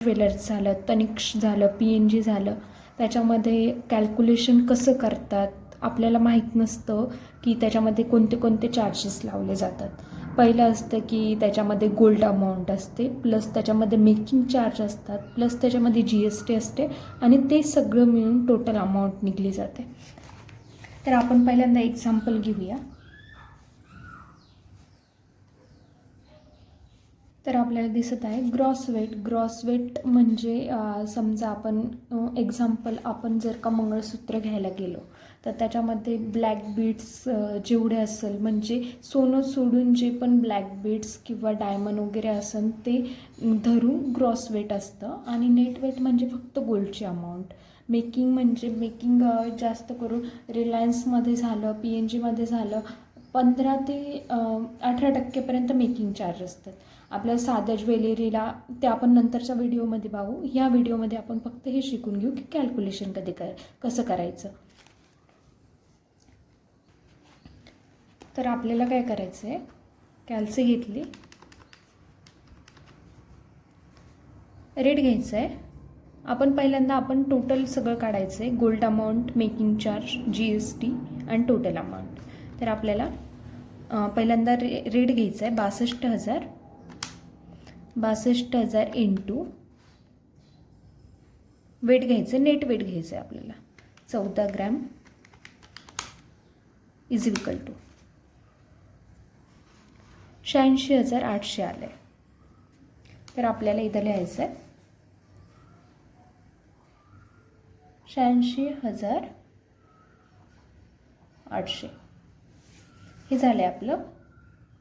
Jewellers झालं, तनिष्क झालं, PNG झालं, त्याच्यामध्ये कॅल्क्युलेशन कसं करतात आपल्याला माहीत नसतं की त्याच्यामध्ये कोणते कोणते चार्जेस लावले जातात. पहिलं असतं की त्याच्यामध्ये गोल्ड अमाऊंट असते, प्लस त्याच्यामध्ये मेकिंग चार्ज असतात, प्लस त्याच्यामध्ये GST असते आणि ते सगळं मिळून टोटल अमाऊंट निघली जाते. तर आपण पहिल्यांदा एक्झाम्पल घेऊया. तर आपल्याला दिसत आहे ग्रॉस वेट म्हणजे समजा आपण एक्झाम्पल आपण जर का मंगळसूत्र घ्यायला गेलो तर त्याच्यामध्ये ब्लॅक बीड्स जेवढे असेल म्हणजे सोनं सोडून जे पण ब्लॅक बीड्स किंवा डायमंड वगैरे असेल ते धरून ग्रॉस वेट असतं. आणि नेट वेट म्हणजे फक्त गोल्डची अमाऊंट. मेकिंग म्हणजे मेकिंग जास्त करून रिलायन्समध्ये झालं, PNGमध्ये झालं 15 ते 18% मेकिंग चार्ज असतात. आपल्या साध्या ज्वेलरीला ते आपण नंतरच्या व्हिडिओमध्ये पाहू. ह्या व्हिडिओमध्ये आपण फक्त हे शिकून घेऊ की कॅल्क्युलेशन कसं करायचं. तर आपल्याला काय करायचं आहे, कॅल्सी घेतली, रेट घ्यायचं आहे. आपण पहिल्यांदा टोटल सगळं काढायचं आहे, gold amount, making charge, GST आणि टोटल अमाऊंट. तर आपल्याला पहिल्यांदा रेट घ्यायचं आहे 62,000 इंटू वेट घ्यायचं, नेट वेट घ्यायचं आहे आपल्याला 14 ग्रॅम इज इक्वल टू 86,800 आलं आहे. तर आपल्याला इथं लिहायचं आहे 86,800. हे झालं आपलं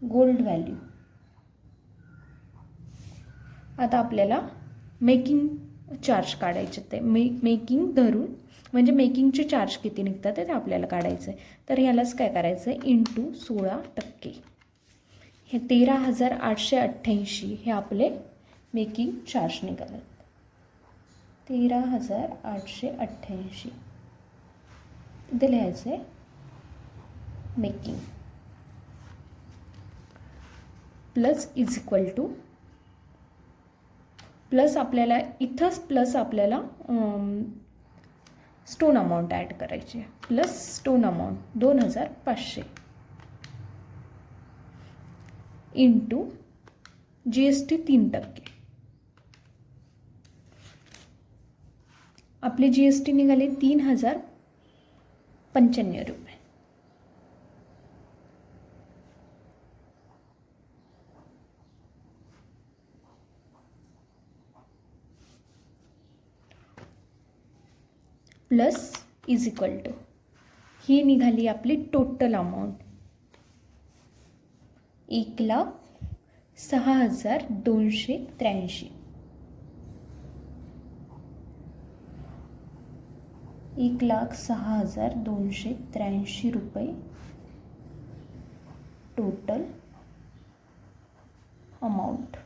गोल्ड व्हॅल्यू. आता आपल्याला मेकिंग चार्ज काढायचे, ते मेकिंग धरून म्हणजे मेकिंगचे चार्ज किती निघतात ते आपल्याला काढायचं आहे. तर ह्यालाच काय करायचं आहे, इंटू 16%. हे 13,888 हे आपले मेकिंग चार्ज निघाले. 13,888 इथे लिहायचं आहे making plus is equal two plus आपल्याला इथंच प्लस आपल्याला स्टोन अमाऊंट ॲड करायची आहे. Plus stone amount 2,500 into GST 3%. आपले GST निघाले 3,095 रुपये. प्लस इज इक्वल टू ही निघाली आपली टोटल अमाऊंट 1,06,283. 1,06,283 रुपये टोटल अमाऊंट.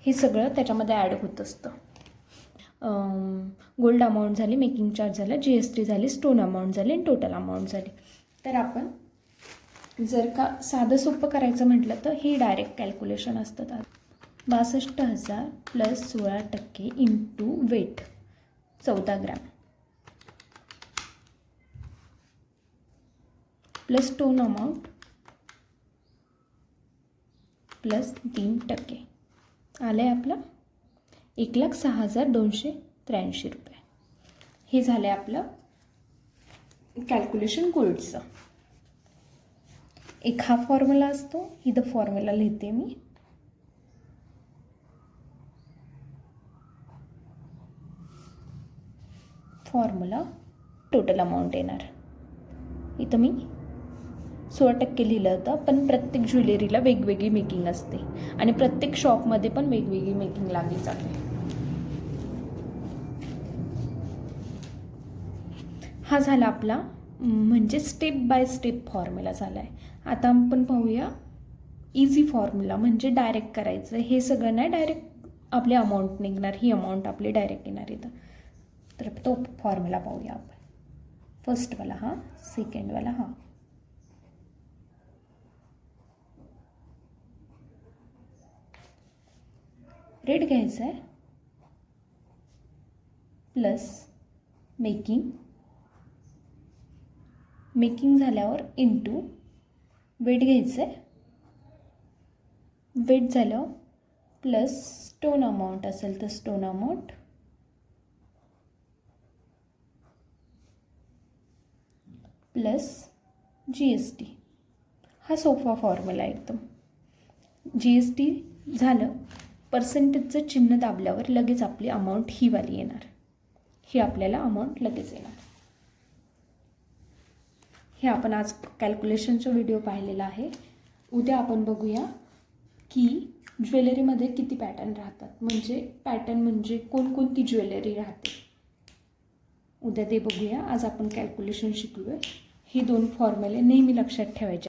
हे सगळं त्याच्यामध्ये ॲड होत असतं. गोल्ड अमाऊंट झाली, मेकिंग चार्ज झाला, GST झाली, स्टोन अमाऊंट झाली आणि टोटल अमाऊंट झाली. तर आपण जर का साधं सोपं करायचं म्हटलं तर ही डायरेक्ट कॅल्क्युलेशन असतं. 62,000 plus 16% into weight 14 gram plus stone amount plus 3% आलं आहे आपलं 1,06,283 रुपये. हे झालं आहे आपलं कॅल्क्युलेशन गोल्डचं. एक हा फॉर्म्युला असतो, इथं फॉर्म्युला लिहिते मी. फॉर्म्युला टोटल अमाऊंट येणार. इथं मी 16% लिहिलं होतं, पण प्रत्येक ज्वेलरीला वेगवेगळी मेकिंग असते आणि प्रत्येक शॉपमध्ये पण वेगवेगळी मेकिंग लागली जाते. हा झाला आपला म्हणजे स्टेप बाय स्टेप फॉर्म्युला झाला आहे. आता आपण पाहूया इझी फॉर्म्युला म्हणजे डायरेक्ट करायचं. हे सगळं नाही डायरेक्ट आपली अमाऊंट निघणार, ही अमाऊंट आपली डायरेक्ट येणार इथं. तर तो फॉर्म्युला पाहूया आपण. फर्स्टवाला हा, सेकंडवाला हा. रेट घ्यायचा आहे प्लस मेकिंग झाल्यावर इंटू वेट घ्यायचं आहे. वेट झालं प्लस स्टोन अमाऊंट असेल तर स्टोन अमाऊंट प्लस GST. हा सोपा फॉर्म्युला एकदम. GST झालं, पर्सेंटेजचं चिन्ह दाबल्यावर लगेच आपली अमाऊंट ही वाली येणार. ही आपल्याला अमाऊंट लगेच येणार. हे आपण आज कॅल्क्युलेशनचा व्हिडिओ पाहिलेला आहे. उद्या आपण बघूया की ज्वेलरीमध्ये किती पॅटर्न राहतात, म्हणजे पॅटर्न म्हणजे कोणकोणती ज्वेलरी राहते. उद्या ते बघूया. आज आपण कॅल्क्युलेशन शिकलो आहे. हे 2 फॉर्म्युले नेहमी लक्षात ठेवायचे.